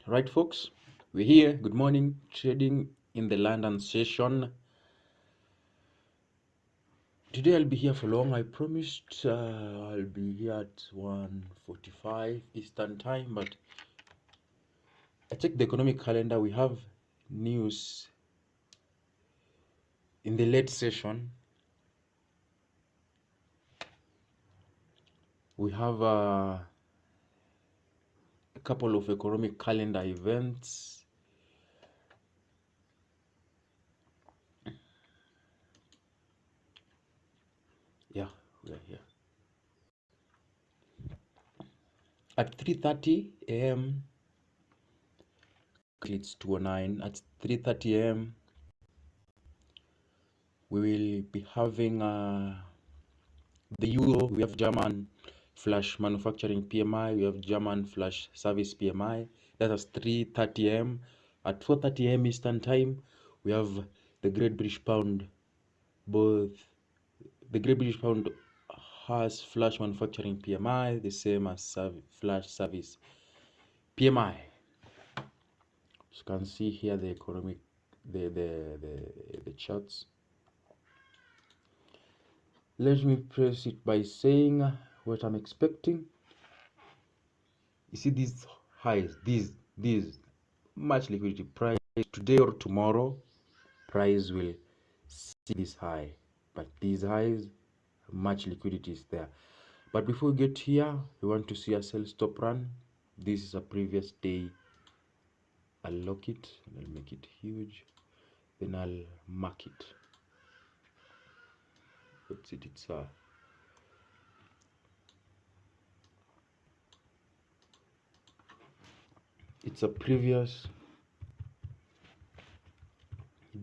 Right, folks, we're here. Good morning. Trading in the London session. Today I'll be here for long. I promised I'll be here at 1:45 Eastern time, but I checked the economic calendar. We have news in the late session. We have a couple of economic calendar events. Yeah, we're here. At 3:30 a.m. it's 2:09. At 3:30 a.m. we will be having the euro. We have German flash manufacturing PMI. We have German flash service PMI. That is 3:30 a.m. At 4:30 a.m. Eastern time, we have the Great British Pound. Both the Great British Pound has flash manufacturing PMI, the same as flash service PMI. As you can see here, the economic, the charts. Let me press it by saying what I'm expecting. You see these highs, these much liquidity. Price today or tomorrow, price will see this high, but these highs, much liquidity is there. But before we get here, we want to see a sell stop run. This is a previous day. I'll lock it and I'll make it huge, then I'll mark it. What's it? It's a previous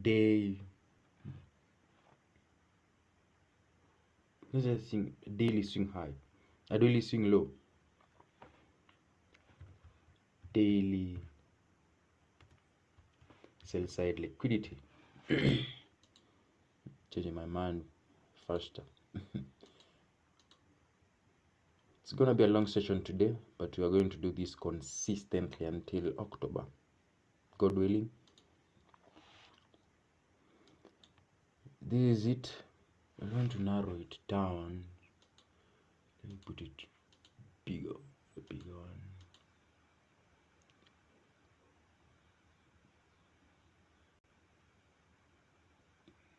day. This is a daily swing high, a daily swing low, daily sell side liquidity. Changing my mind faster. It's gonna be a long session today, but we are going to do this consistently until October, God willing. This is it. I'm going to narrow it down. Let me put it bigger, a bigger one.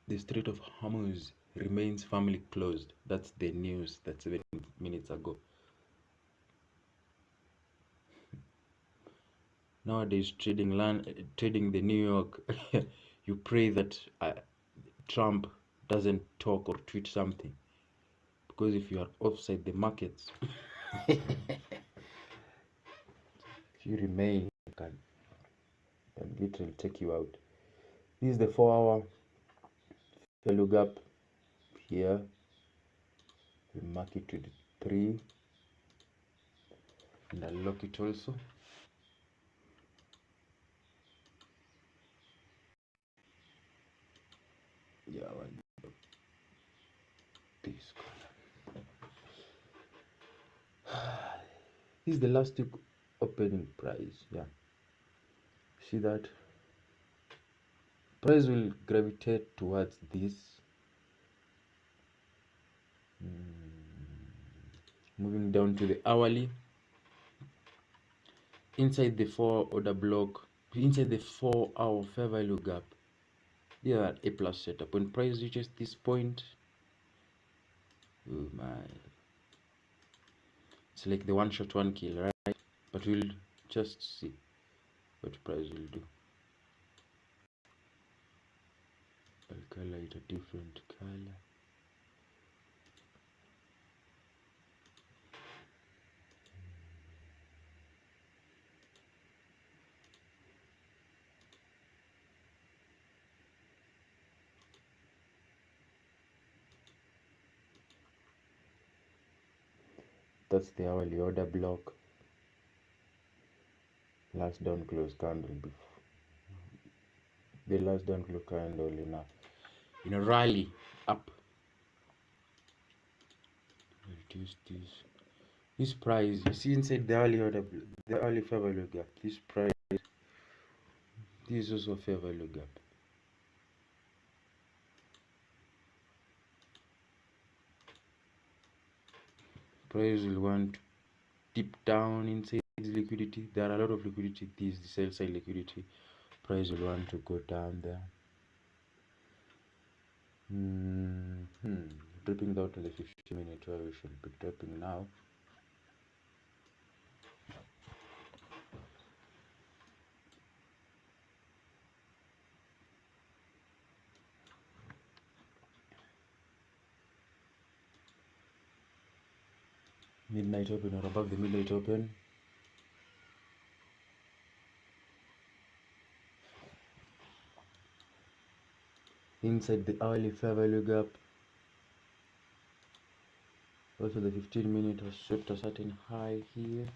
The Strait of Hormuz remains firmly closed. That's the news. That's 7 minutes ago. Nowadays, trading the New York, you pray that Trump doesn't talk or tweet something, because if you are offside the markets, if you remain, can literally take you out. This is the 4-hour value gap here. We mark it with 3, and I'll lock it also. Yeah, this color. This is the last week opening price. Yeah, see that price will gravitate towards this. Moving down to the hourly, inside the 4 order block, inside the 4-hour fair value gap, these are A plus setup. When price reaches this point, oh my, it's like the one shot one kill, right? But we'll just see what price will do. I'll color it a different color. That's the hourly order block. Last down close candle before the last down close candle in a rally up. Reduce this price. You see inside the early order, the early fair value gap. This price This is also fair value gap. Price will want to dip down inside this liquidity. There are a lot of liquidity. This is the sell side liquidity. Price will want to go down there. Dripping down to the 50-minute where we should be dropping now. Midnight open or above the midnight open. Inside the hourly fair value gap. Also the 15-minute has swept a certain high here.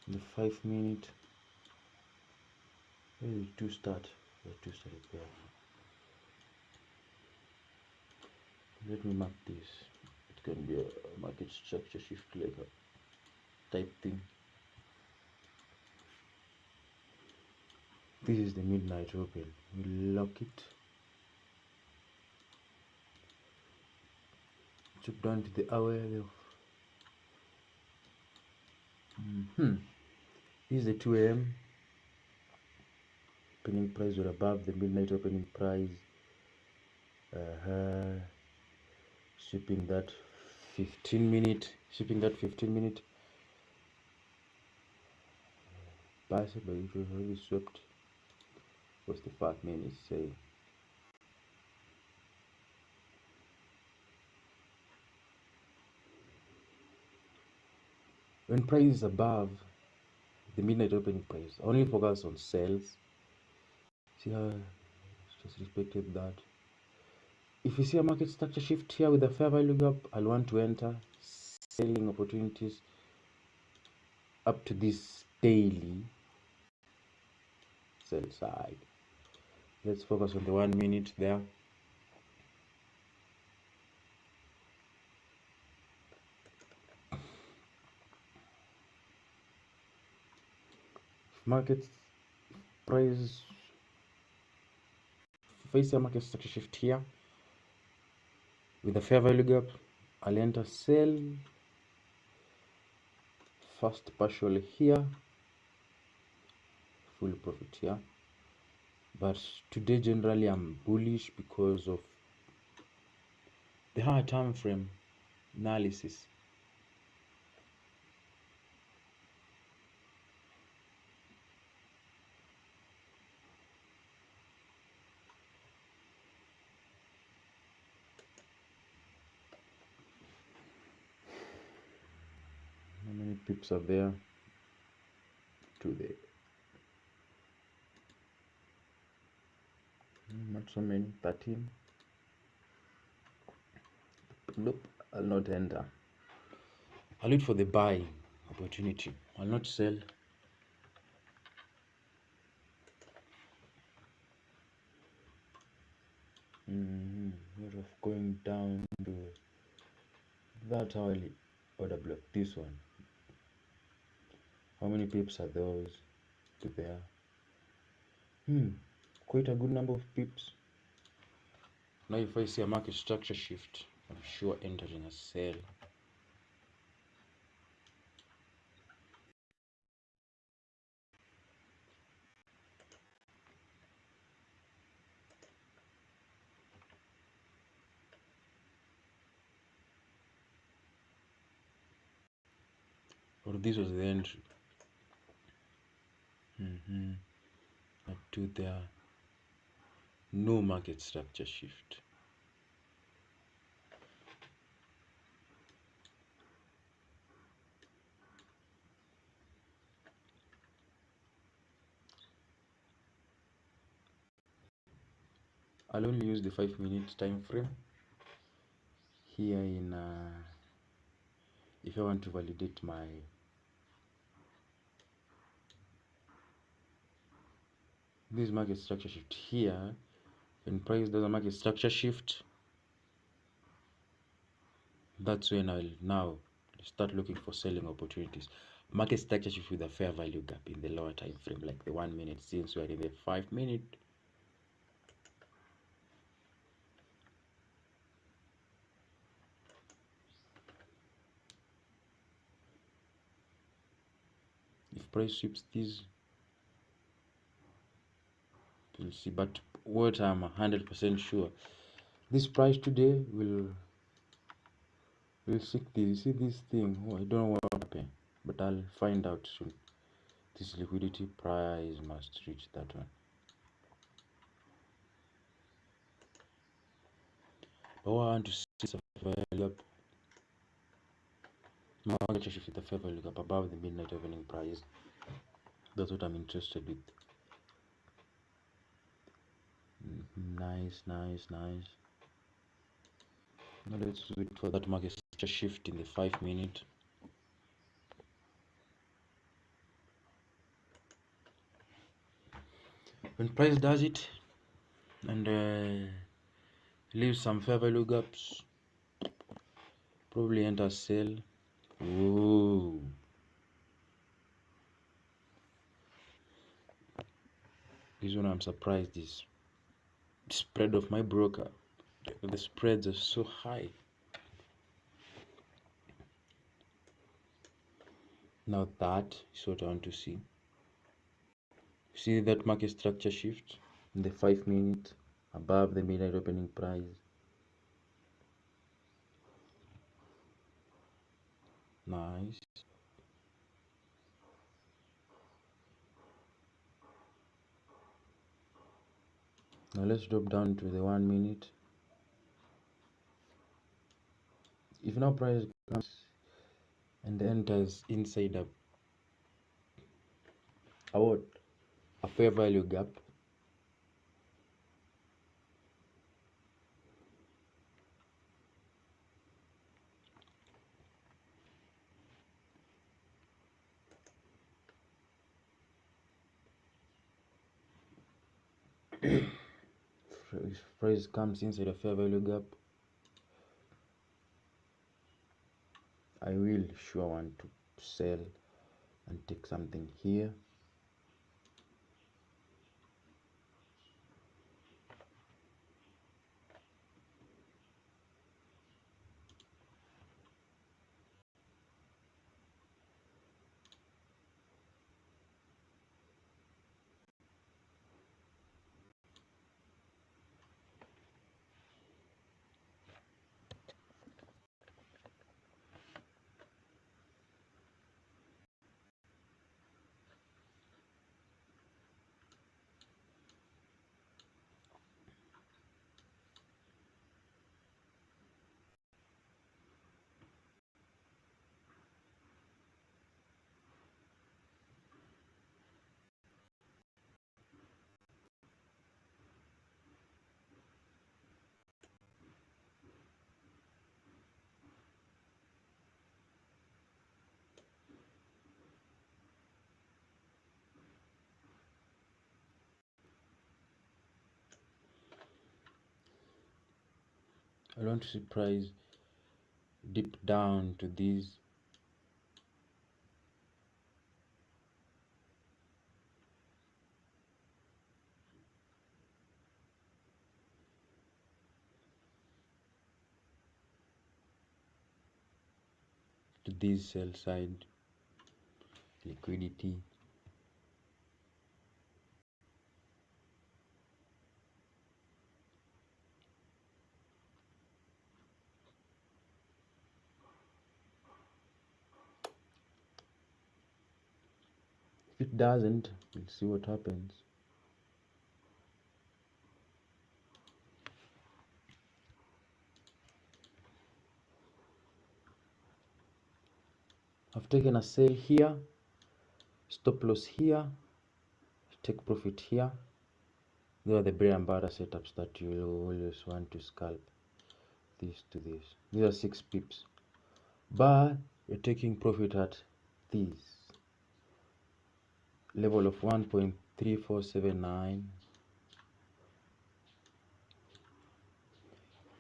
The 5-minute. Where is the 2 start? The 2 started there. Let me mark this. It can be a market structure shift like a type thing. This is the midnight open. We lock it. Chop down to the hour. This is the 2 a.m. opening price or above the midnight opening price. Shipping that 15-minute. Passive, but it was already swept. What's the 5 minutes say? When price is above the midnight opening price, only focus on sales. See how it's just respected that. If you see a market structure shift here with a fair value gap, I'll want to enter selling opportunities up to this daily sell side. Let's focus on the 1 minute there. Market price, if I see a market structure shift here with a fair value gap, I'll enter sell first partial here, full profit here. But today generally I'm bullish because of the higher time frame analysis. How many pips are there? Today not so many. 13. Nope, I'll not enter. I'll wait for the buy opportunity. I'll not sell. Of going down to that hourly order block. This one. How many pips are those to there? Quite a good number of pips. Now if I see a market structure shift, I'm sure entering a sell. Or this was the entry. At 2 there. No market structure shift. I'll only use the 5-minute time frame here in if I want to validate my this market structure shift here. When price does a market structure shift, that's when I'll now start looking for selling opportunities. Market structure shift with a fair value gap in the lower time frame, like the 1 minute, since we're in the 5 minute. If price sweeps this, we'll see. But what I'm 100% sure, this price today will seek this. You see this thing? Oh, I don't know what happened, but I'll find out soon. This liquidity price must reach that one. But what I want to see is a value up. Market shift with a fair value gap above the midnight opening price. That's what I'm interested with. Nice. Now let's wait for that market structure shift in the 5 minute. When price does it and leaves some fair value gaps, probably enter sell. Whoa. This one I'm surprised is spread of my broker. The spreads are so high. Now that is what I want to see. See that market structure shift in the 5 minute above the midnight opening price. Nice. Now let's drop down to the 1 minute. If now price comes and enters inside a fair value gap, if price comes inside a fair value gap, I will sure want to sell and take something here. I want to see price dip down to these. To this sell side liquidity. If it doesn't, we'll see what happens. I've taken a sell here, stop loss here, take profit here. These are the bread and butter setups that you will always want to scalp. This to this. These are 6 pips. But you're taking profit at this level of 1.3479.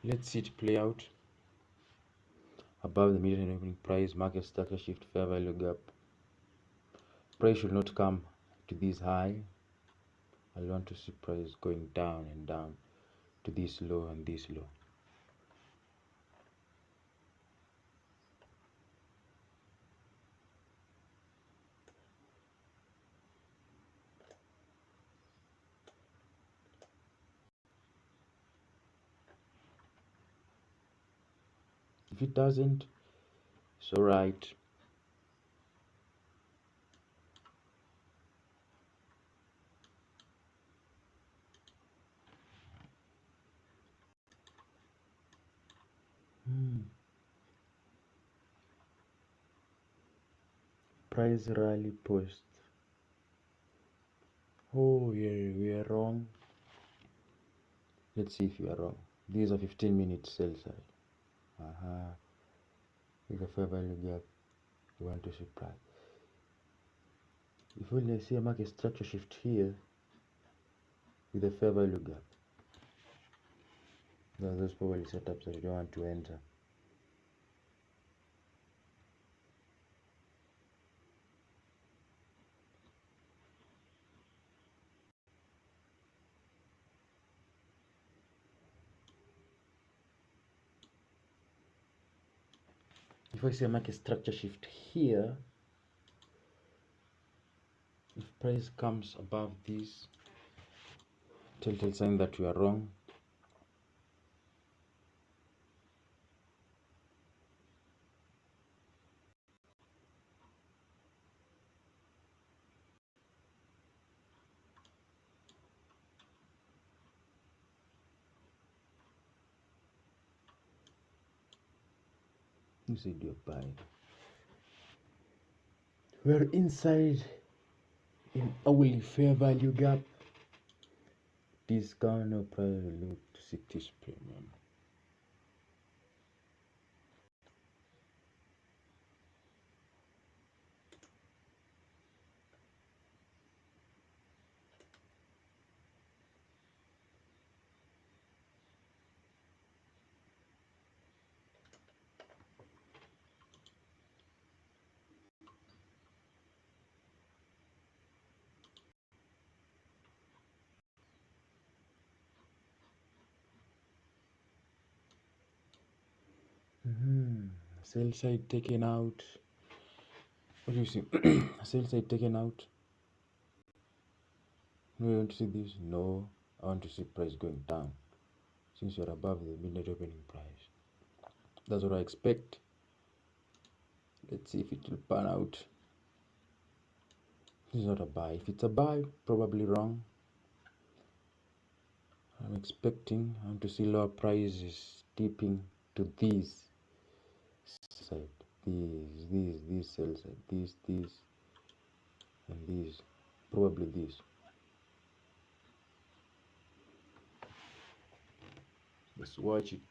Let's see it play out. Above the median opening price, market structure shift, fair value gap. Price should not come to this high. I want to see price going down and down to this low and this low. If it doesn't, it's all right. Price rally post. Oh yeah, we are wrong. Let's see if we are wrong. These are 15-minute sell side. With a fair value gap, we want to see price. If only I see a market structure shift here with a fair value gap. Now those probably setups that you don't want to enter. If I see a market structure shift here, if price comes above this, telltale sign that we are wrong. You said you're buying. We're inside in hourly fair value gap. Discount or price look to see this premium. Sell side taken out. What do you see? Sell side taken out. No, you want to see this? No, I want to see price going down. Since you're above the midnight opening price, that's what I expect. Let's see if it will pan out. This is not a buy. If it's a buy, probably wrong. I'm expecting to see lower prices dipping to this side, this sell side, this, and this, probably this. Let's watch it.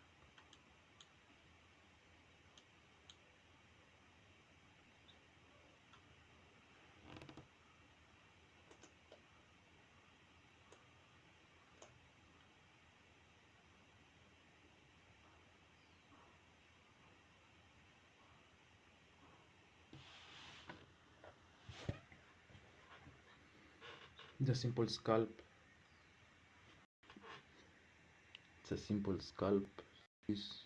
It's a simple scalp. It's a simple scalp. This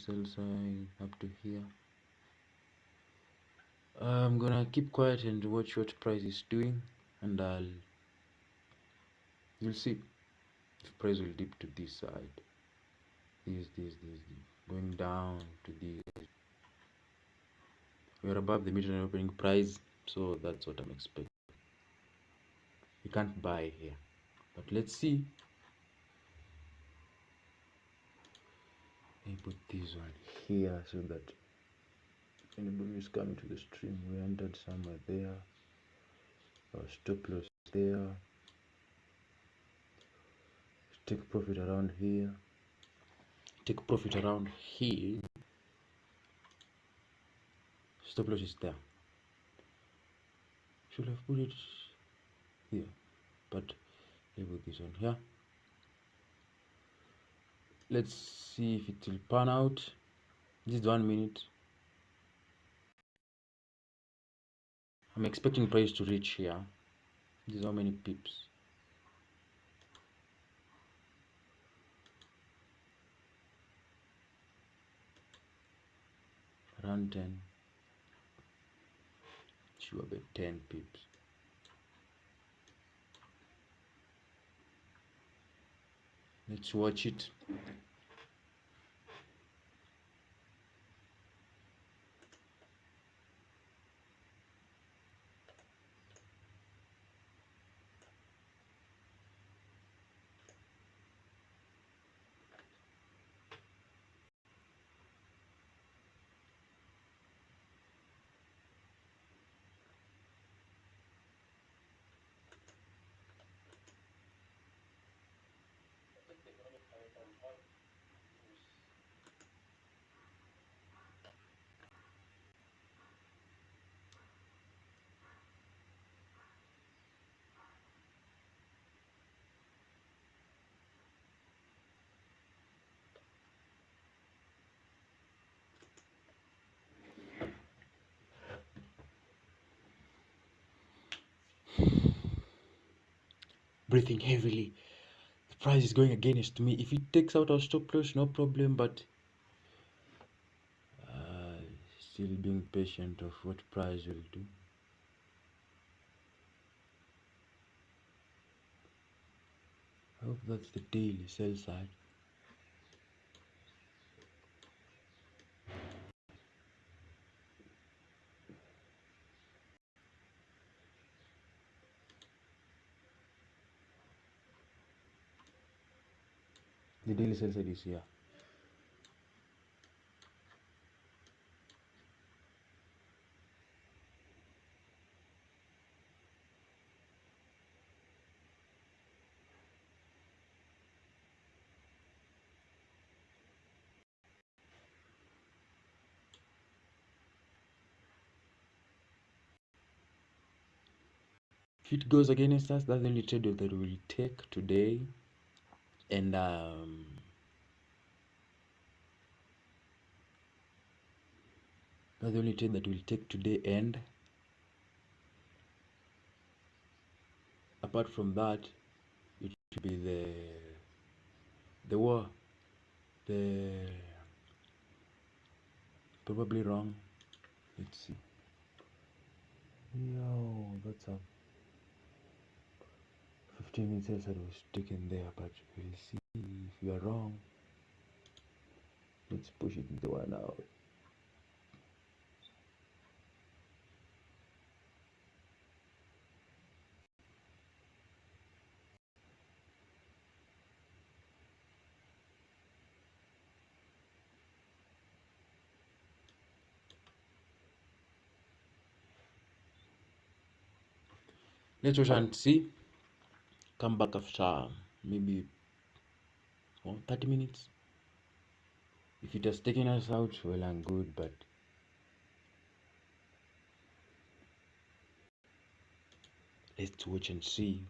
sell side up to here. I'm gonna keep quiet and watch what price is doing, and you'll see if price will dip to this side. This, going down to this. We're above the midnight opening price, so that's what I'm expecting. You can't buy here, but let's see. Let me put this one here so that anybody who's coming to the stream, we entered somewhere there. Our stop loss there. Take profit around here. Take profit around here. Stop loss is there. Should have put it here, but let me put this one here. Let's see if it will pan out. This is 1 minute. I'm expecting price to reach here. This is how many pips. Around 10. Sure, about 10 pips. Let's watch it. Breathing heavily. The price is going against me. If it takes out our stop loss, no problem, but still being patient of what price will do. I hope that's the daily sell side. The daily sell side is here. If it goes against us, that's the only trade that we will take today. And that's the only trade that we'll take today. And apart from that, it should be the war. The probably wrong. Let's see. Yo, that's a 15 minutes else I was taken there, but we'll see if you are wrong. Let's push it into one out. Let's watch and see. Come back after maybe 30 minutes. If it has taken us out, well and good, but let's watch and see.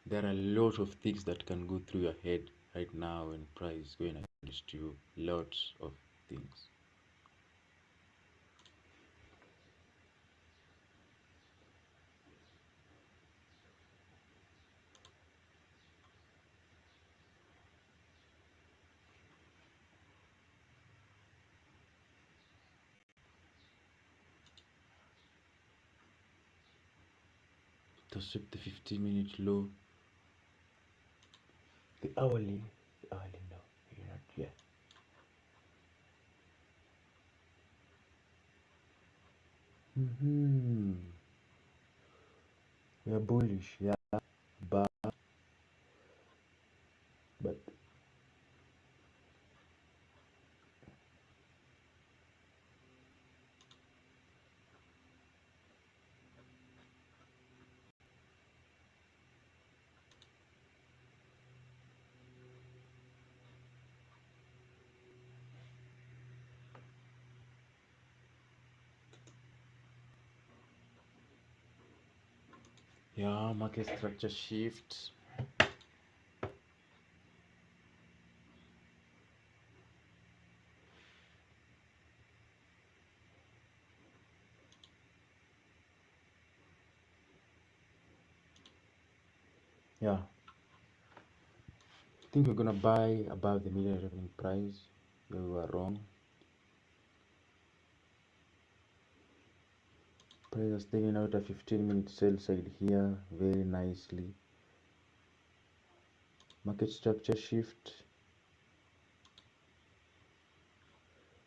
There are a lot of things that can go through your head right now when price going against you. Lots of things. To sweep the 15-minute low. The hourly no, you're not yet. We are bullish, yeah, but yeah, market structure shift. Yeah, I think we're gonna buy above the median revenue price. Yeah, we were wrong. Price has taken out a 15-minute sell side here very nicely. Market structure shift.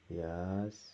Yes.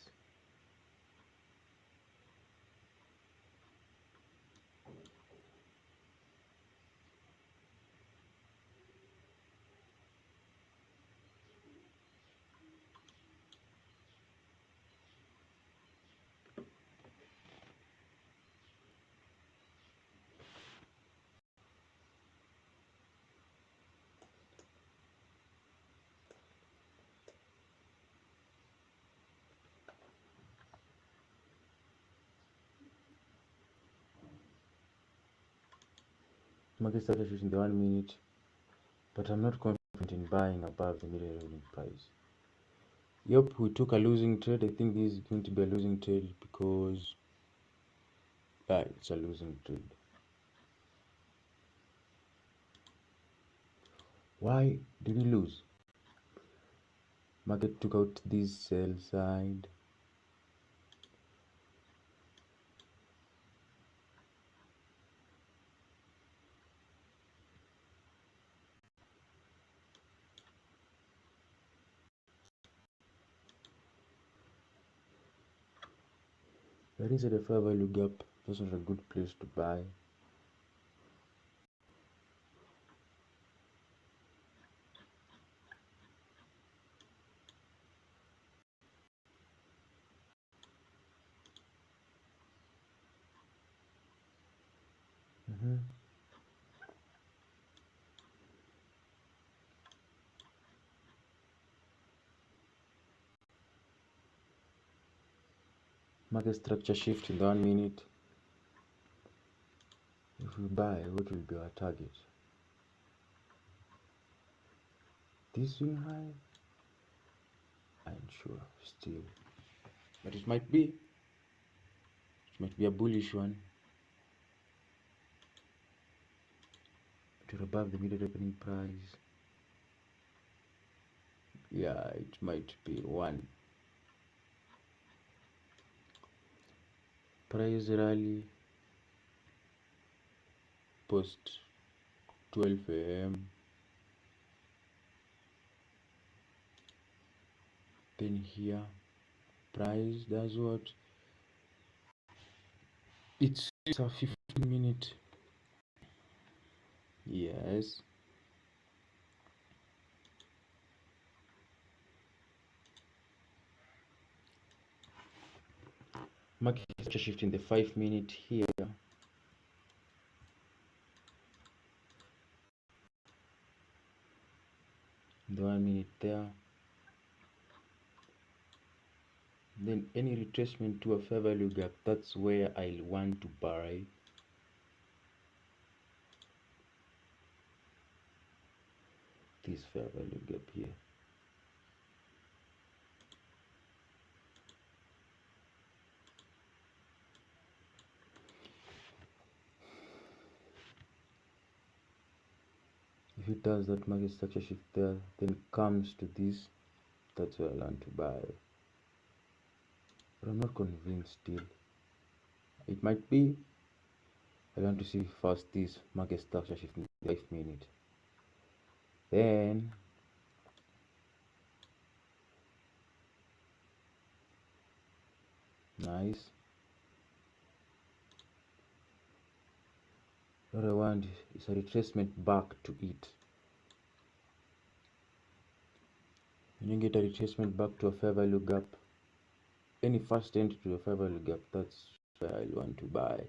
Market structure shift in the 1 minute, but I'm not confident in buying above the median revenue price. Yep, we took a losing trade. I think this is going to be a losing trade because it's a losing trade. Why did we lose? Market took out this sell side. There is a fair value gap. That's not a good place to buy. Market structure shift in the 1 minute. If we buy, what will be our target? This swing high? I'm sure still. But it might be. It might be a bullish one. But we're above the middle opening price. Yeah, it might be one. Price rally post 12 a.m. Then here price does what? It's a 15-minute. Yes. Market structure shift in the 5-minute here. The 1 minute there. Then any retracement to a fair value gap, that's where I'll want to buy. This fair value gap here. If it does that market structure shift there, then comes to this, that's where I want to buy. But I'm not convinced still. It might be. I want to see first this market structure shift in the 5-minute. Then nice. What I want is a retracement back to it. When you get a retracement back to a fair value gap, any first entry to a fair value gap, that's where I want to buy.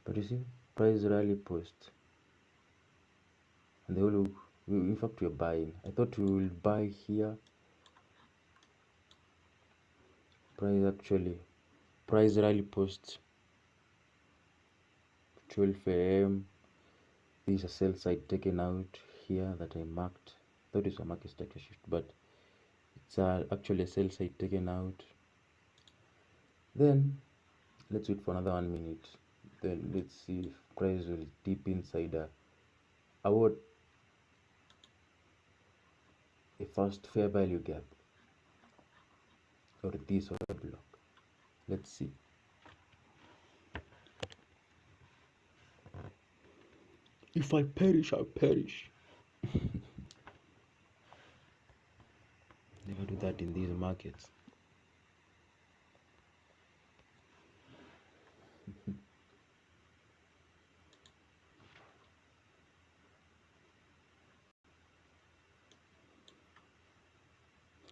But you see, price rally post, and they all, in fact, we're buying. I thought we will buy here. Price rally post 12 a.m. This is a sell side taken out here that I marked. Thought it was a market structure shift, but it's actually a sell side taken out. Then let's wait for another 1 minute. Then let's see if price will dip inside our a first fair value gap or this order block. Let's see. If I perish, I perish. Never do that in these markets.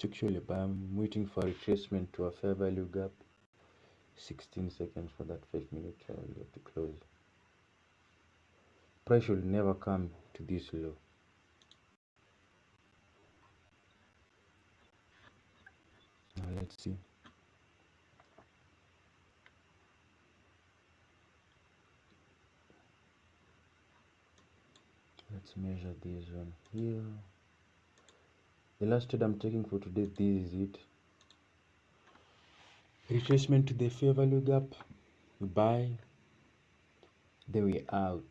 Actually, I'm waiting for retracement to a fair value gap. 16 seconds for that 5-minute trial to close. Price should never come to this low. Now let's see. Let's measure this one here. The last trade I'm taking for today, this is it. Retracement to the fair value gap. We buy. Then we out.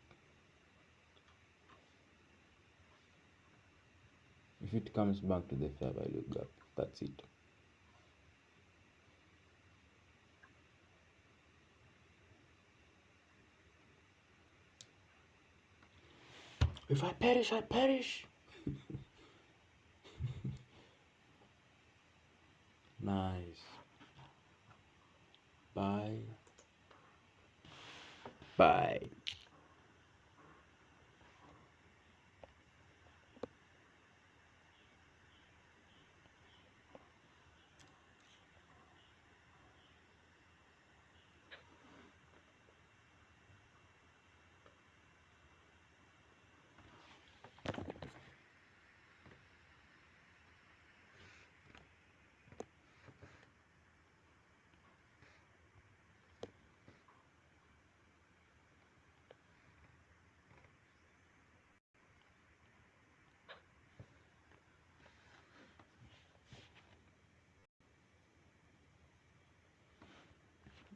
If it comes back to the fair value gap, that's it. If I perish, I perish. Nice. Bye. Bye.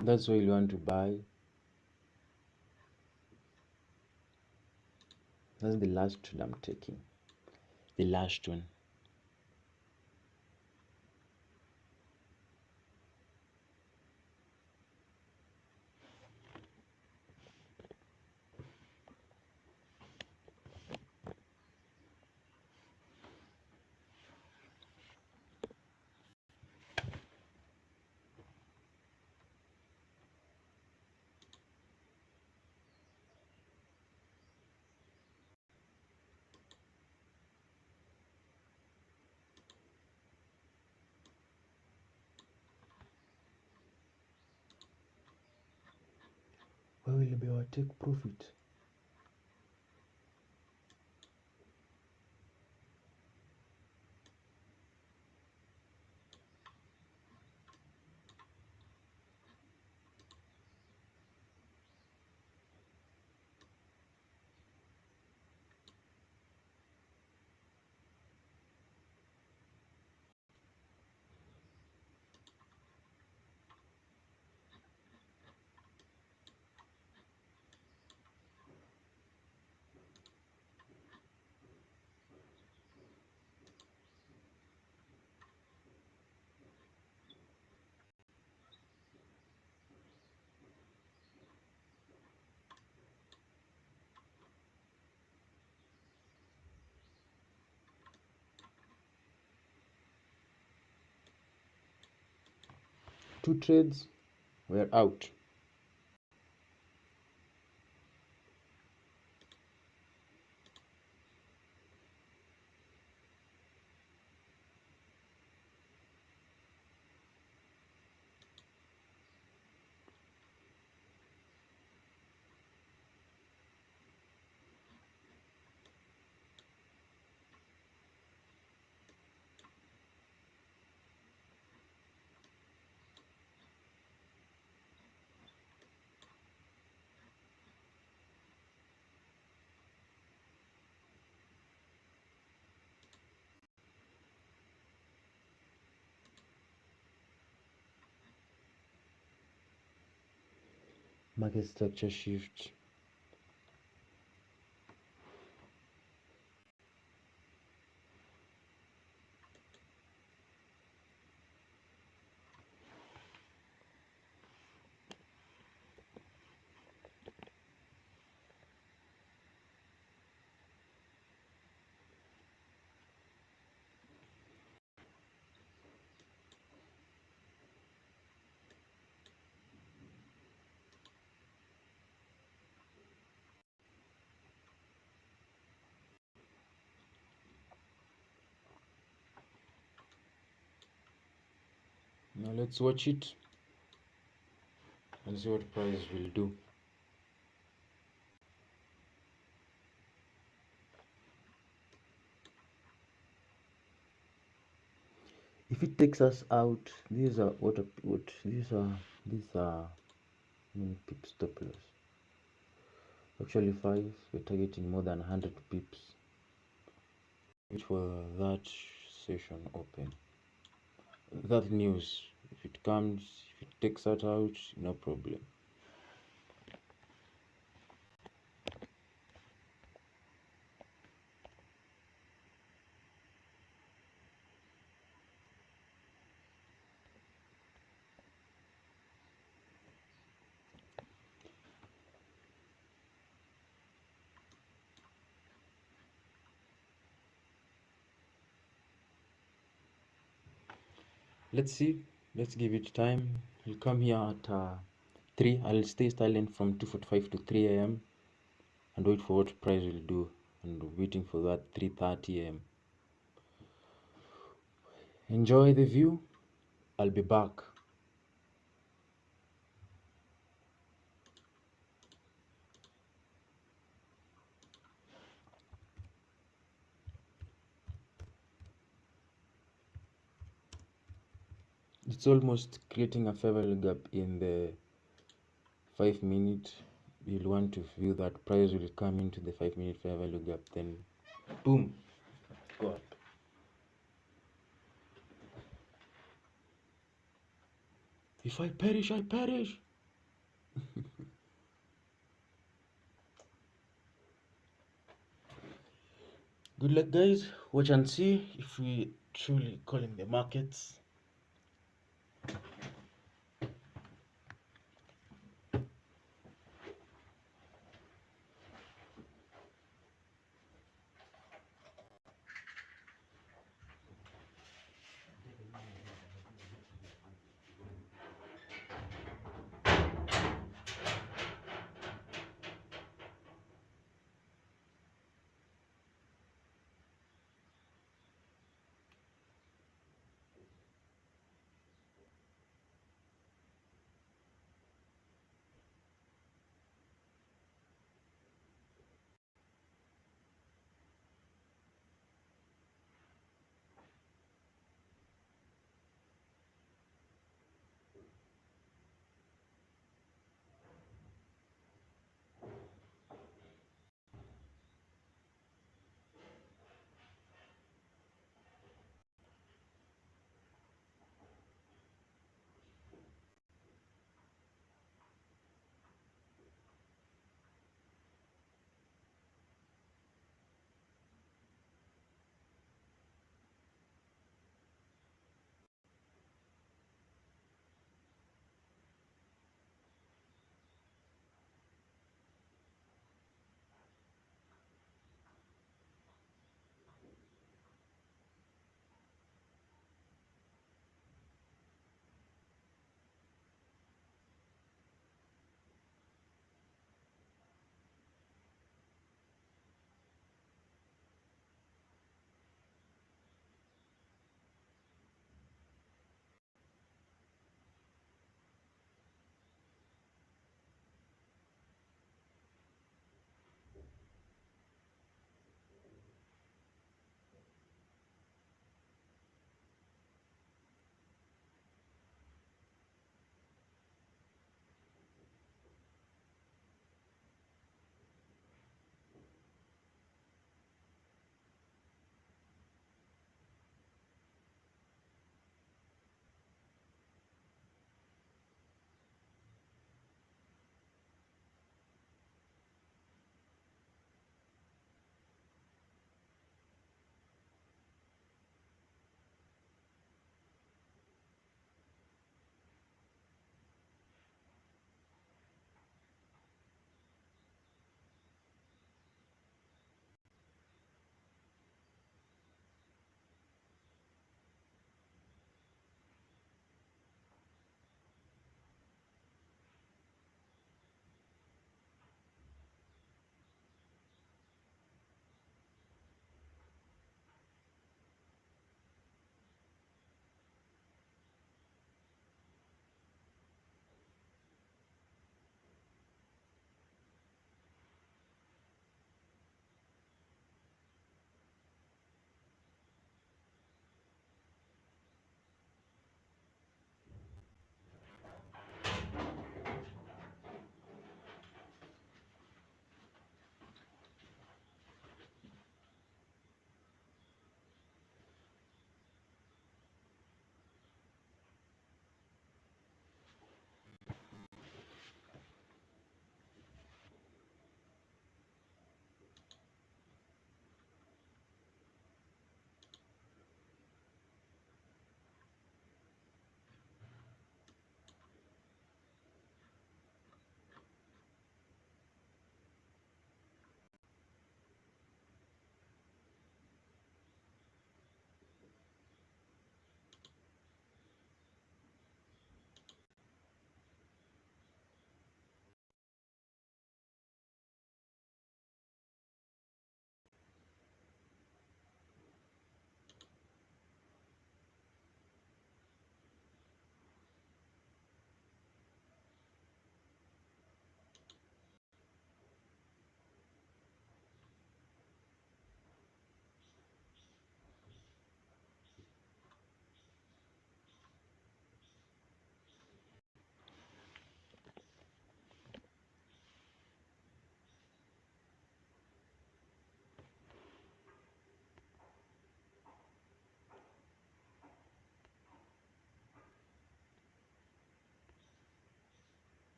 That's why you want to buy. That's the last trade I'm taking. The last one. Where will be our take profit? Two trades, we're out. market structure shift. Now let's watch it and see what price will do. If it takes us out, these are what these are pips stop loss. Actually 5, we're targeting more than 100 pips. Wait for that session open. That news, if it comes, if it takes that out, no problem. Let's see. Let's give it time. I'll come here at 3. I'll stay silent from 2:45 to 3 a.m. and wait for what price will do. And waiting for that 3:30 a.m. Enjoy the view. I'll be back. It's almost creating a fair value gap in the 5-minute. You'll want to view that price will come into the 5-minute fair value gap, then boom, go up. If I perish, I perish. Good luck, guys. Watch and see if we truly calling the markets.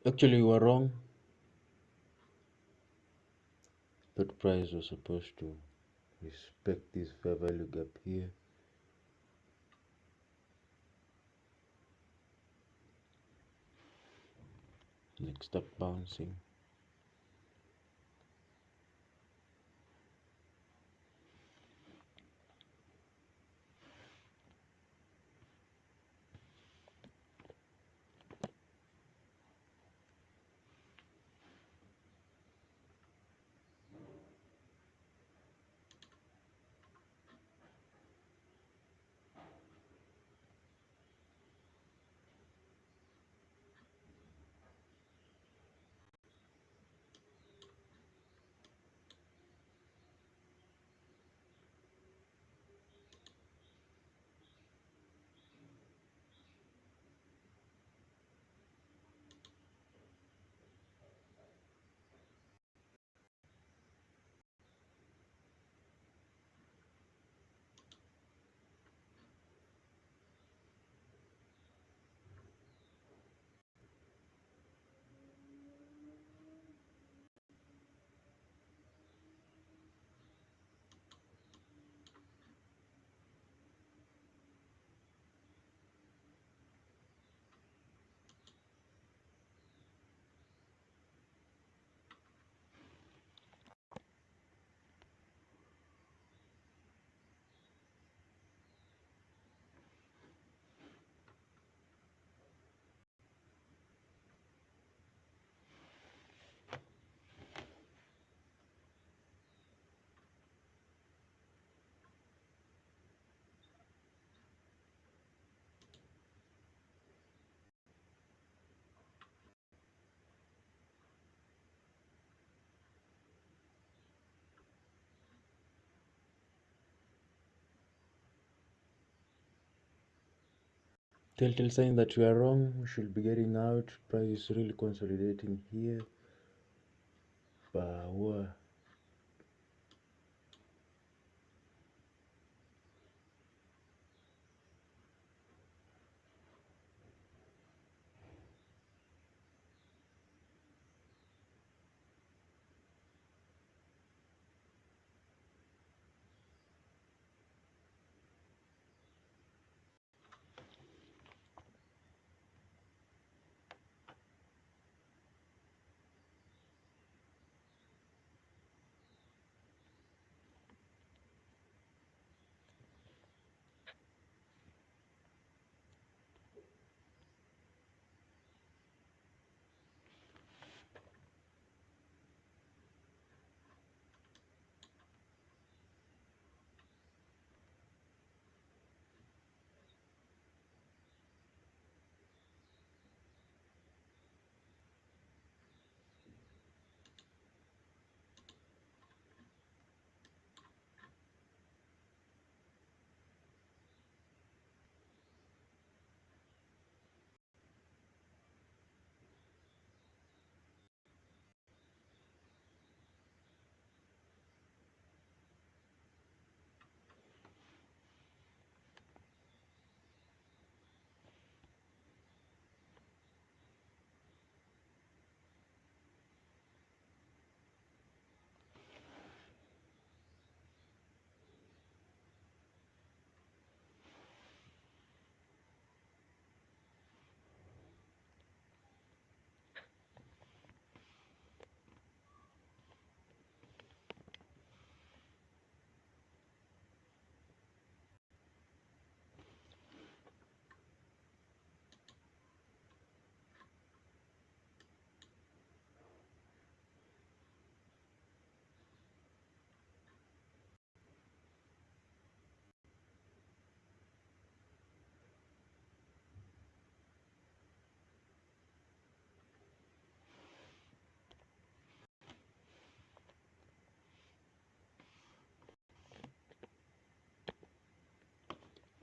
Actually, we were wrong. But price was supposed to respect this fair value gap here. Next up, bouncing. Telltale sign that we are wrong. We should be getting out. Price is really consolidating here. Power.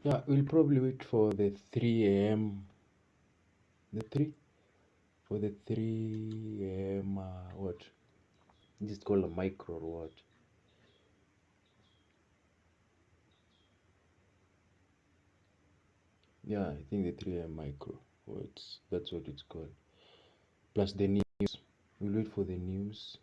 Yeah, we'll probably wait for the 3 a.m. The 3? For the 3 a.m. What? Just call a micro or what? Yeah, I think the 3 a.m. micro. That's what it's called. plus the news. We'll wait for the news.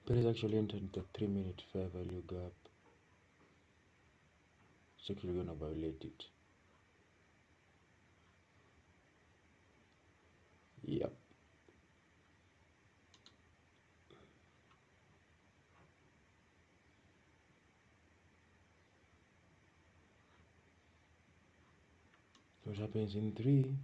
Paris actually entered the 3-minute fair value gap. It's actually gonna violate it. Yep. What happens in 3?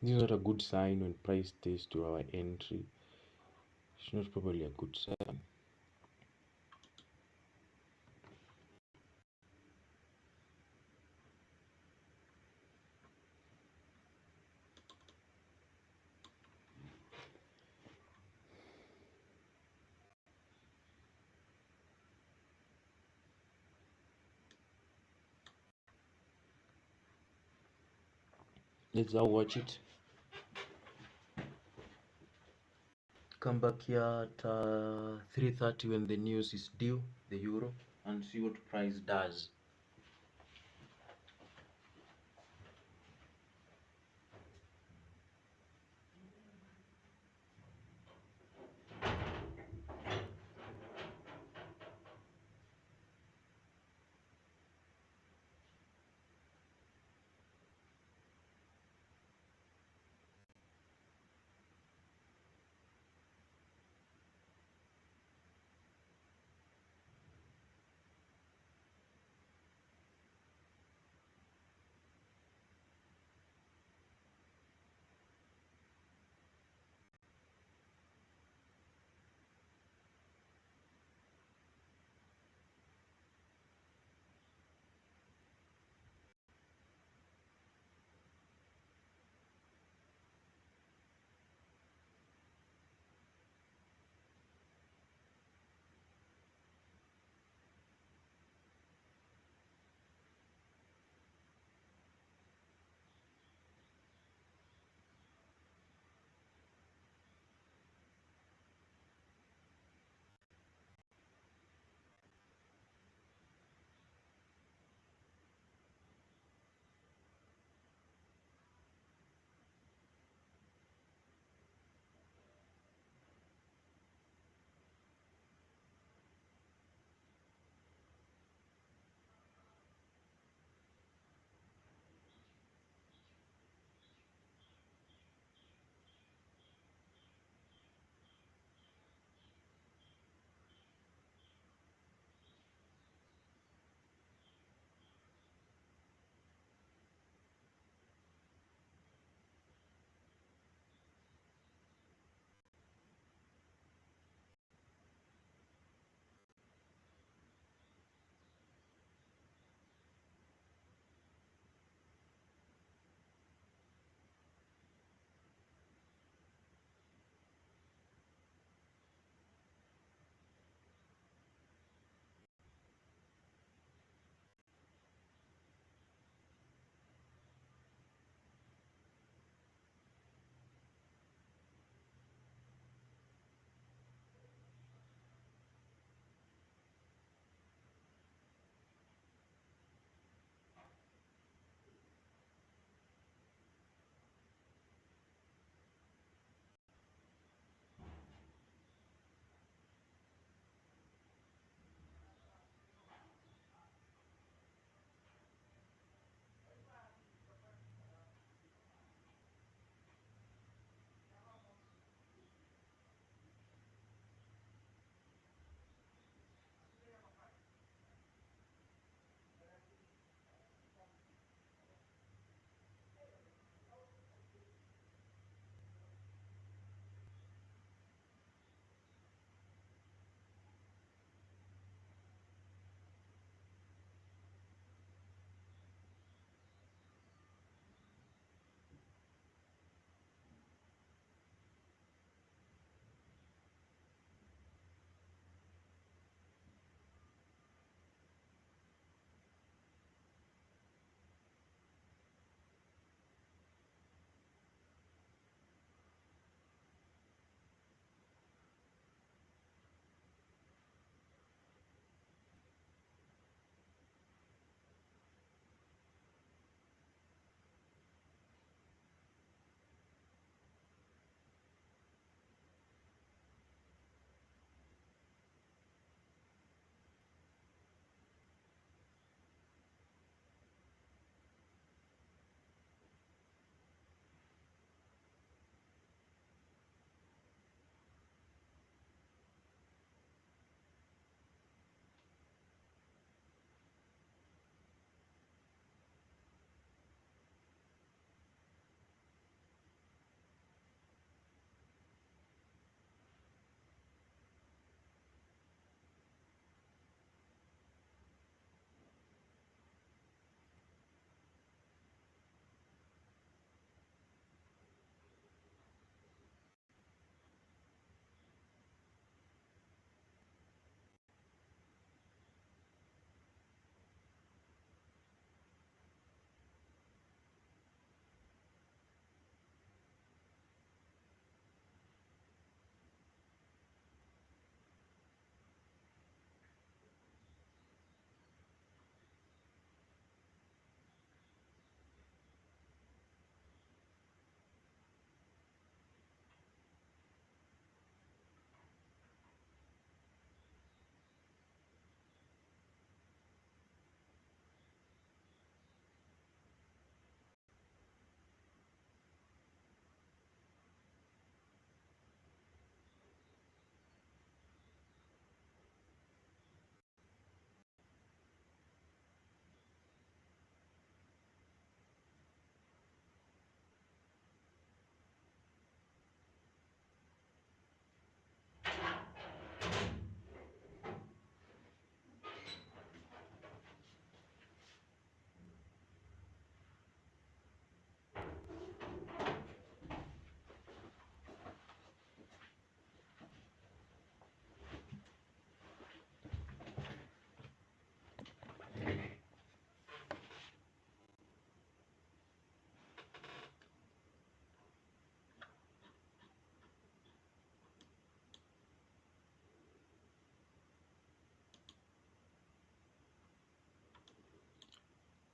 This is not a good sign when price stays to our entry. It's not probably a good sign. Let's now watch it. Come back here at 3:30 when the news is due, the euro, and see what price does.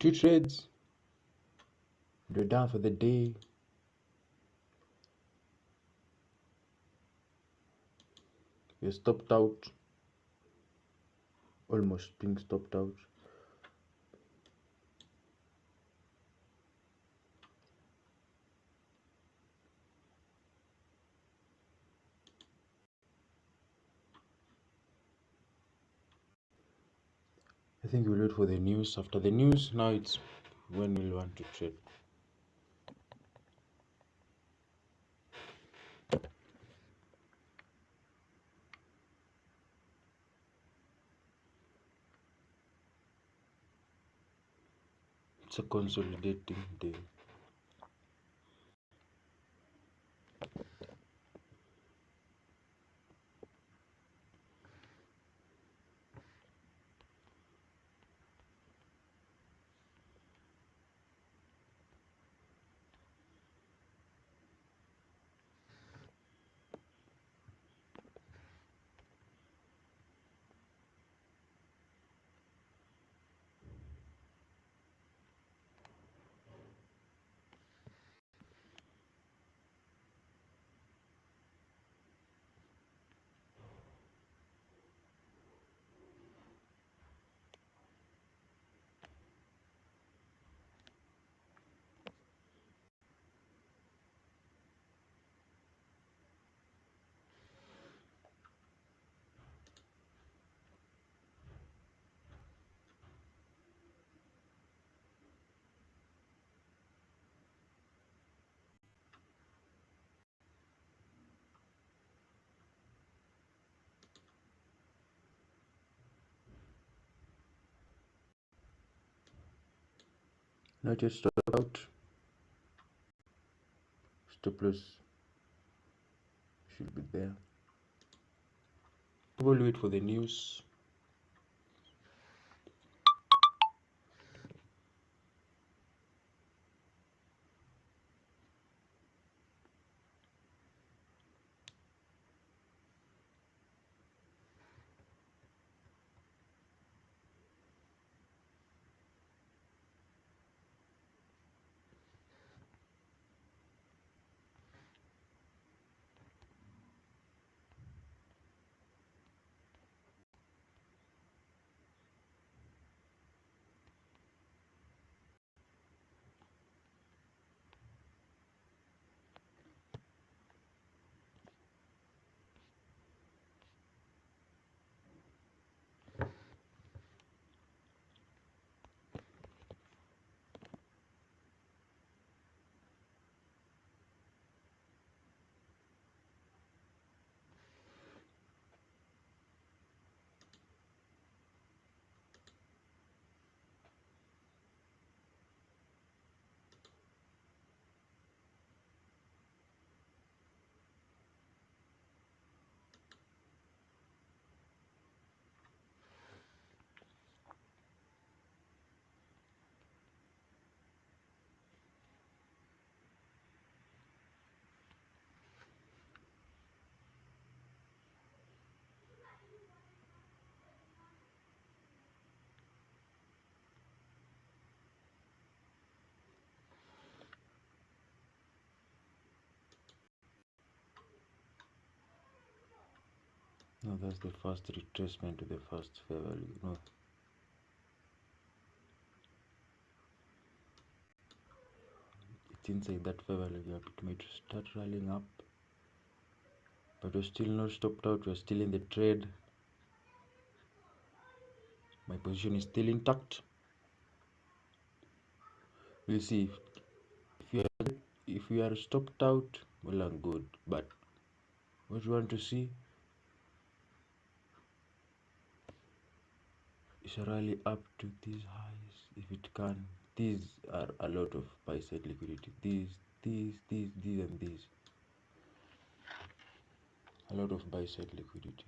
2 trades, we're done for the day. We're stopped out, almost being stopped out. I think we'll wait for the news. After the news, now it's when we'll want to trade. It's a consolidating day. Not yet stopped out. Stop loss should be there. We'll wait for the news. No, that's the first retracement to the first fair value. No, it's inside that fair value gap. It might start rallying up, but we're still not stopped out. We're still in the trade. My position is still intact. We'll see if we are stopped out. Well and good, but what you want to see is a rally up to these highs if it can. These are a lot of buy side liquidity. These, and these. A lot of buy side liquidity.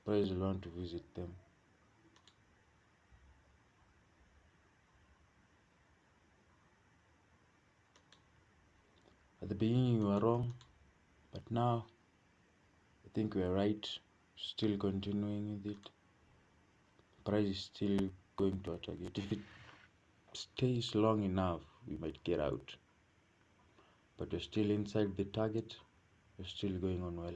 Price will want to visit them. At the beginning you were wrong, but now I think we are right. Still continuing with it. Price is still going to attack it. stays long enough, we might get out. But we're still inside the target. We're still going on well.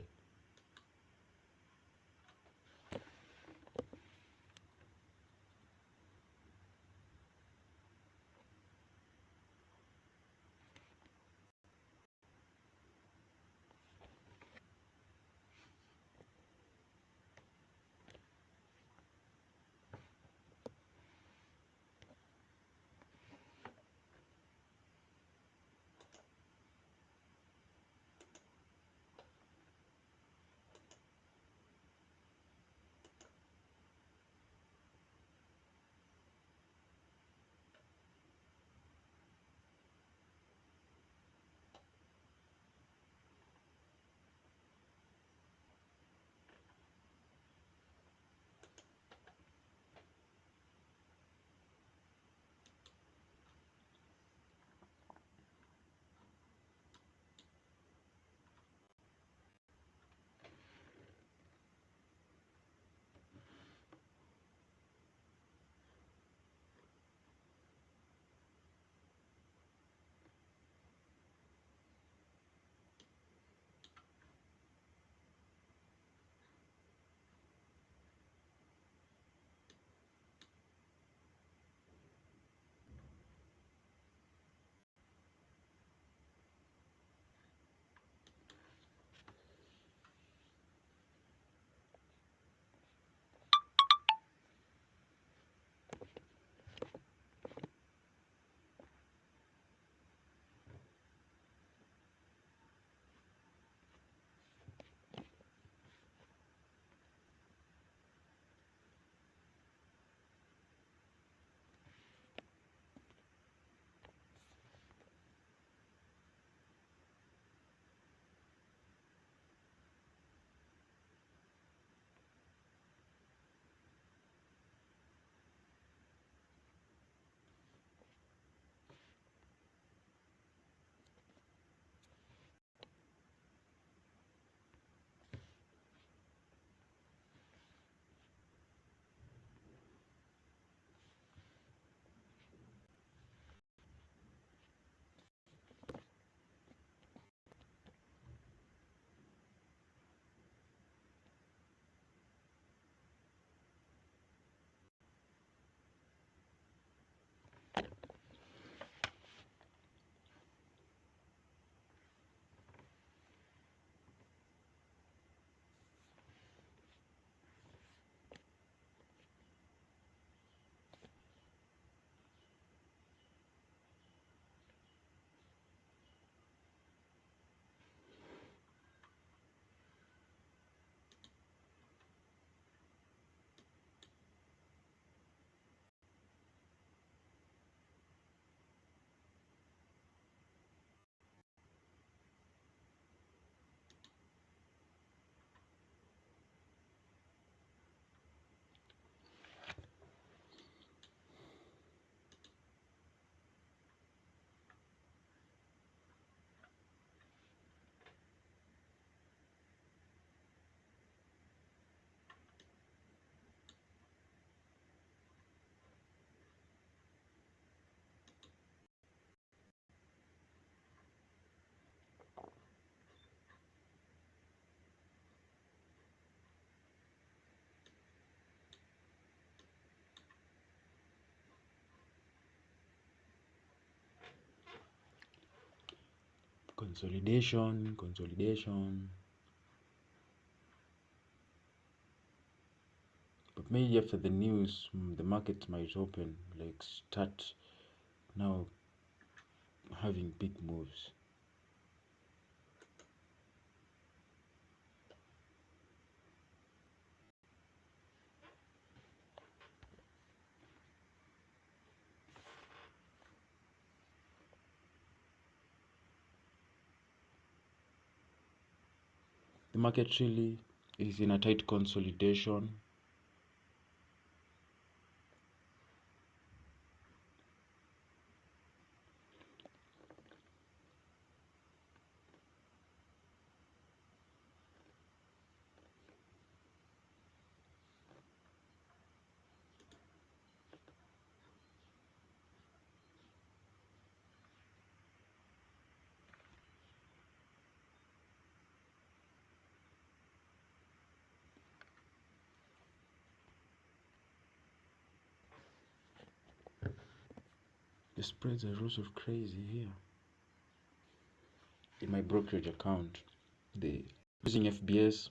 Consolidation. But maybe after the news, the market might open, like start now having big moves. The market really is in a tight consolidation. The spreads are also crazy here. In my brokerage account, the using FBS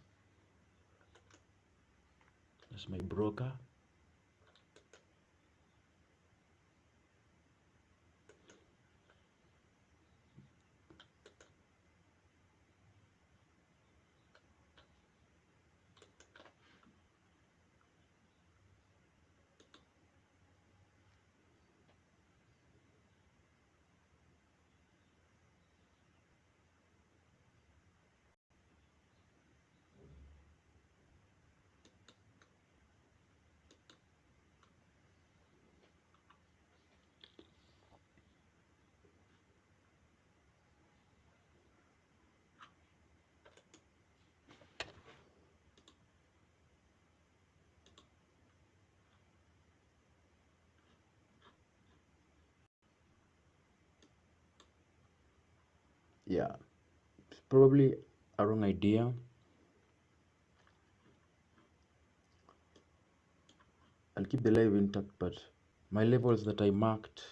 as my broker. Yeah, it's probably a wrong idea. I'll keep the live intact, but my levels that I marked,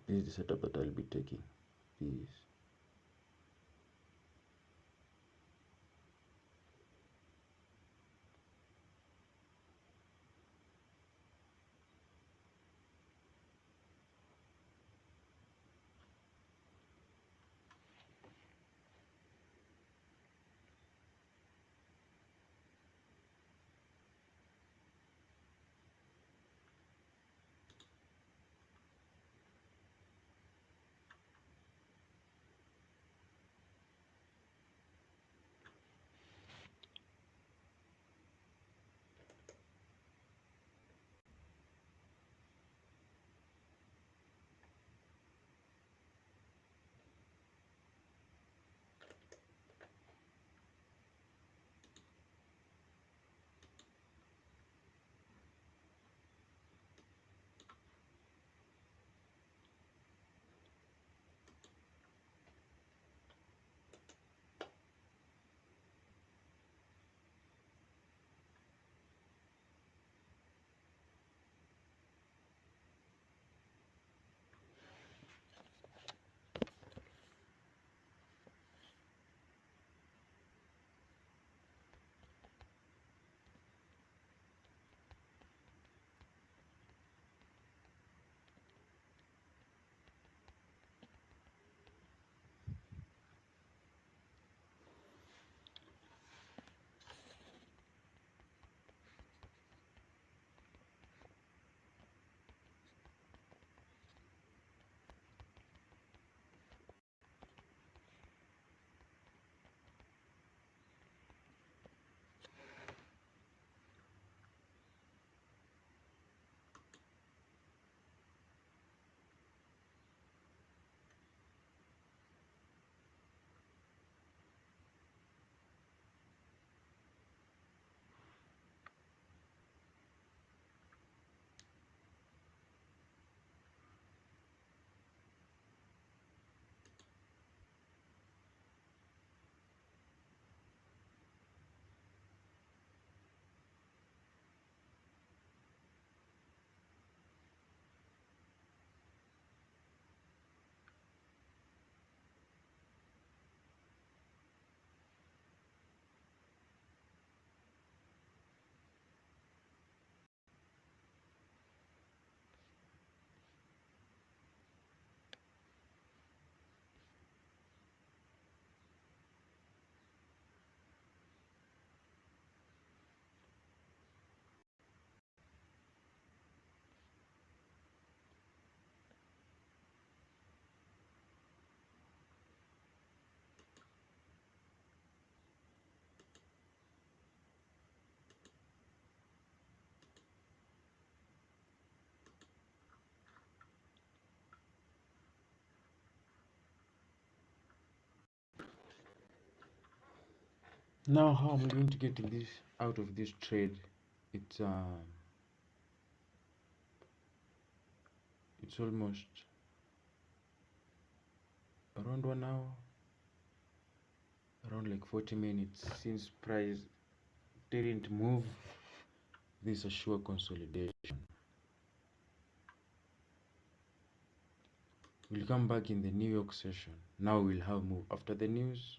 this is the setup that I'll be taking. This. Now, how am I going to get this out of this trade? It's almost around 1 hour. around like 40 minutes. Since price didn't move, this is a sure consolidation. We'll come back in the New York session. Now we'll have move after the news.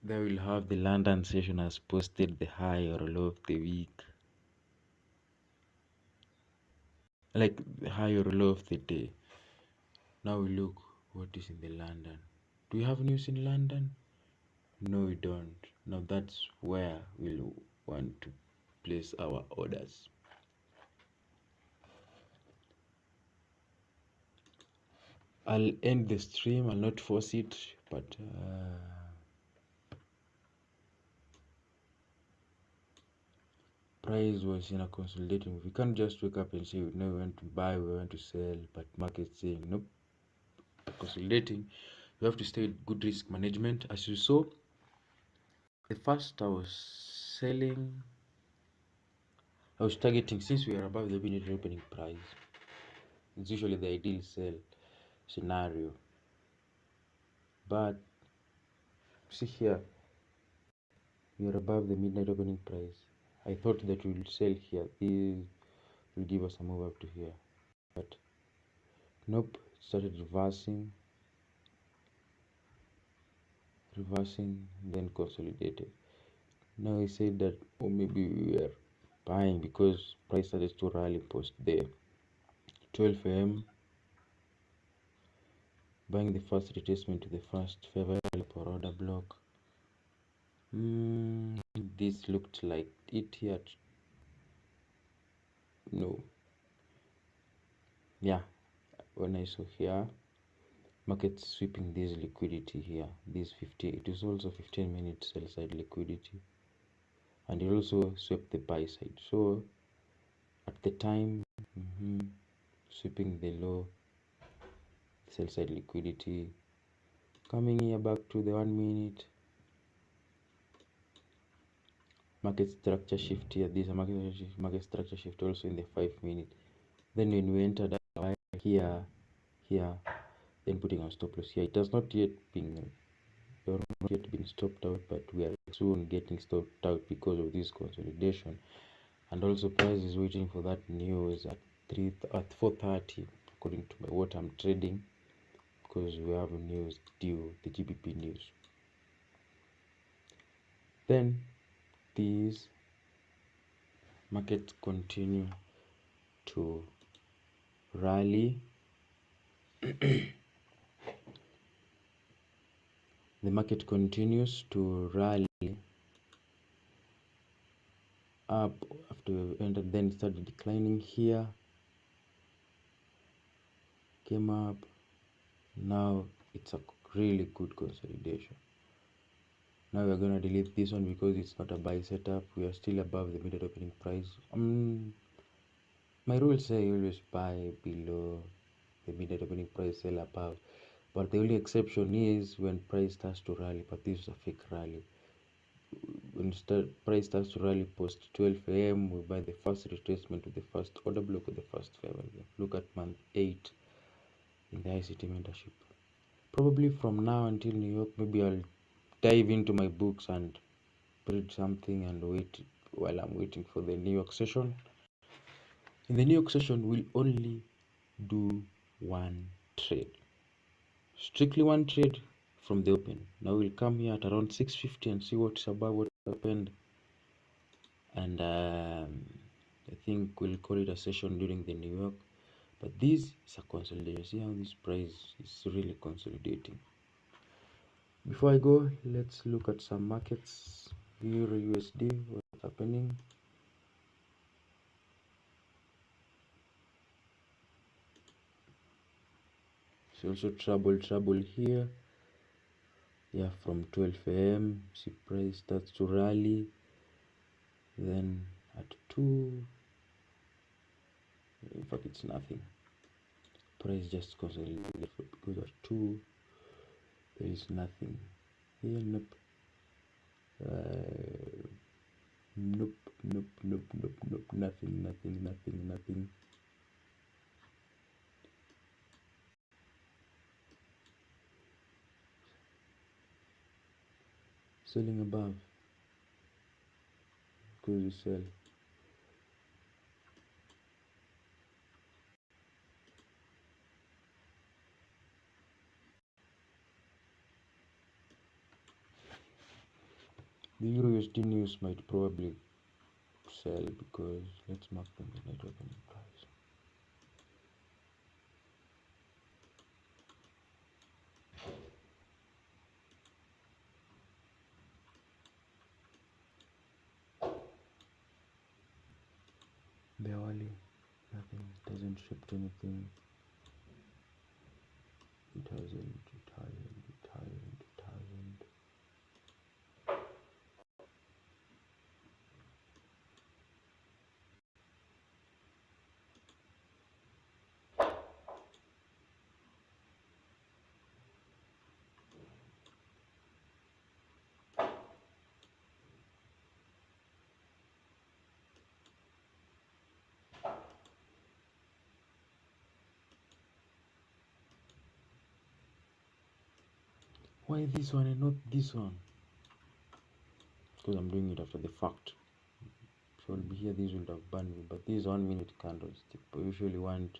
Then we'll have the London session as posted the high or low of the week, like the high or low of the day. Now we look what is in the London. Do we have news in London? No, we don't. Now that's where we'll want to place our orders. I'll end the stream. I'll not force it, but price was in a consolidating. We can't just wake up and say no, we want to buy, we want to sell, but market saying nope. Consolidating, you have to stay with good risk management. As you saw, the first I was selling, I was targeting, since we are above the opening price, it's usually the ideal sell scenario. But see here, we are above the midnight opening price. I thought that we will sell here. This will give us a move up to here, but nope, it started reversing, then consolidated. Now I said that, or maybe we were buying because price started to rally post the 12 a.m. buying the first retracement to the first favorable per order block. This looked like it here. No, yeah, when I saw here market sweeping this liquidity here, this 50, it is also 15-minute sell side liquidity, and it also swept the buy side. So at the time, sweeping the low sell side liquidity, coming here back to the 1 minute market structure shift here. This market structure shift also in the 5 minute. Then when we entered here, then putting our stop loss here, it has not yet been stopped out, but we are soon getting stopped out because of this consolidation. And also price is waiting for that news at 4:30 according to what I'm trading, because we have news due, the GBP news. Then these markets continue to rally. The market continues to rally up after we entered, then it started declining here, came up. Now it's a really good consolidation. Now we're gonna delete this one because it's not a buy setup. We are still above the middle opening price. My rules say always buy below the middle opening price, sell above, but the only exception is when price starts to rally. But this is a fake rally. When price starts to rally post 12 a.m, we buy the first retracement to the first order block with the first favor. Look at month 8 in the ICT mentorship. Probably from now until New York, maybe I'll dive into my books and read something and wait while I'm waiting for the New York session. In the New York session, we'll only do one trade, strictly one trade from the open. Now we'll come here at around 6:50 and see what's above what happened, and I think we'll call it a session during the New York. But this is a consolidation. See how this price is really consolidating. Before I go, let's look at some markets. Euro USD, what's happening? It's also trouble here. Yeah, from 12 a.m. see price starts to rally, then at 2, in fact it's nothing, price just consolidated because at 2 there is nothing here. Nope, nothing. Selling above because you sell. The Euro USD news might probably sell because let's mark the net opening price. Barely, nothing, doesn't ship to anything. It hasn't. Why this one and not this one? Because I'm doing it after the fact. So it'll be here, these would have banned me, but this is 1 minute candlestick. But you usually want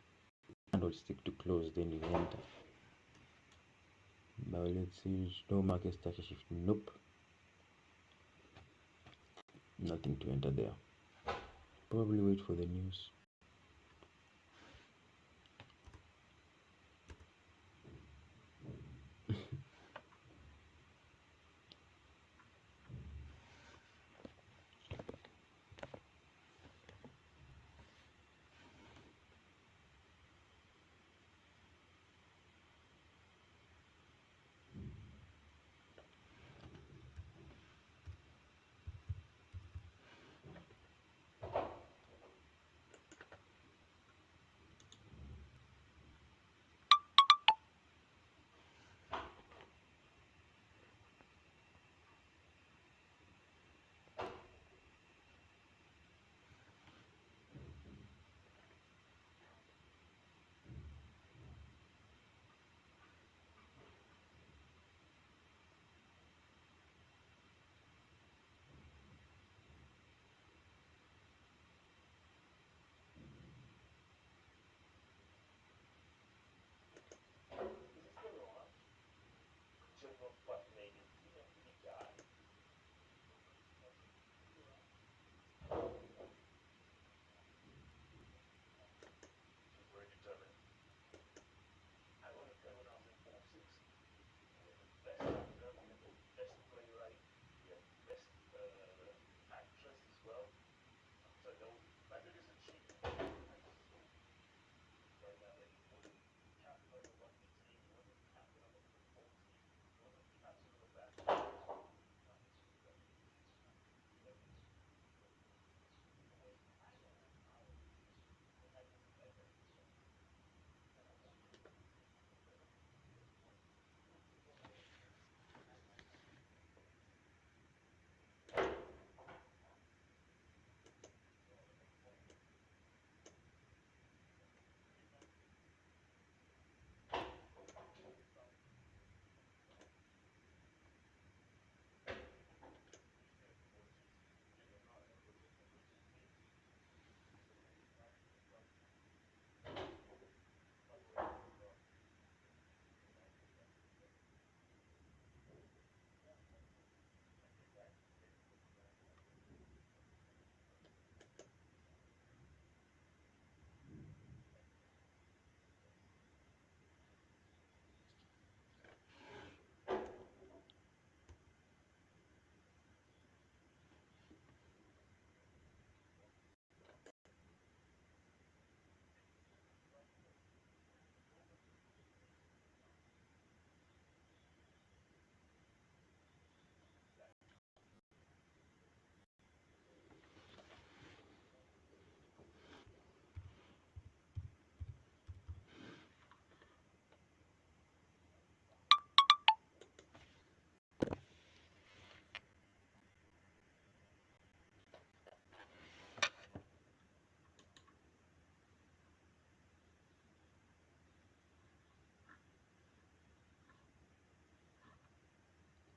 candlestick to close, then you enter. Now let's see, no market structure shift. Nope. Nothing to enter there. Probably wait for the news.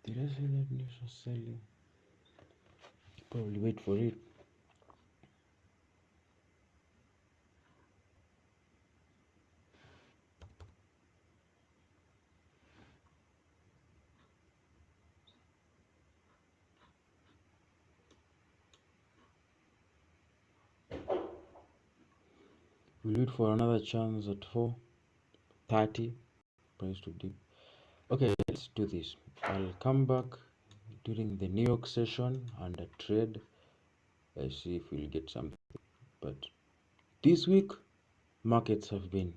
Did I say that news was selling? Probably wait for it. We'll wait for another chance at 4:30. Price to dip. Okay, let's do this. I'll come back during the New York session and a trade. Let's see if we'll get something. But this week, markets have been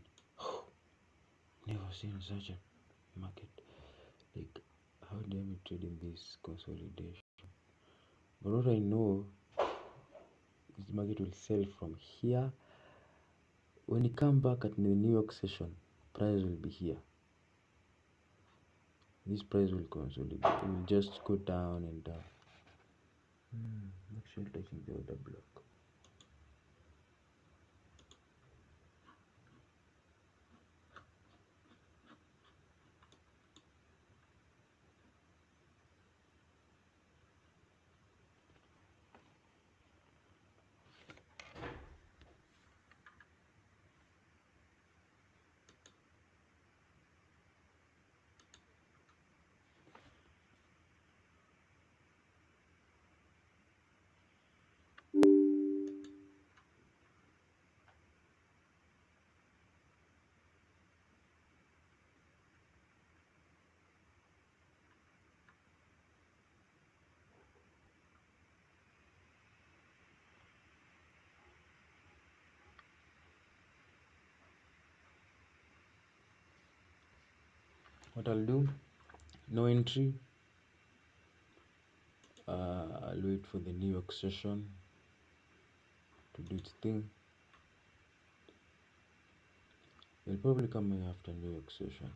never seen such a market. Like, how dare we trade in this consolidation? But what I know is the market will sell from here. When you come back at the New York session, price will be here. This price will consolidate. It will just go down and down. Make sure touching the order block. What I'll do, no entry. I'll wait for the New York session to do its thing. It'll probably come in after New York session.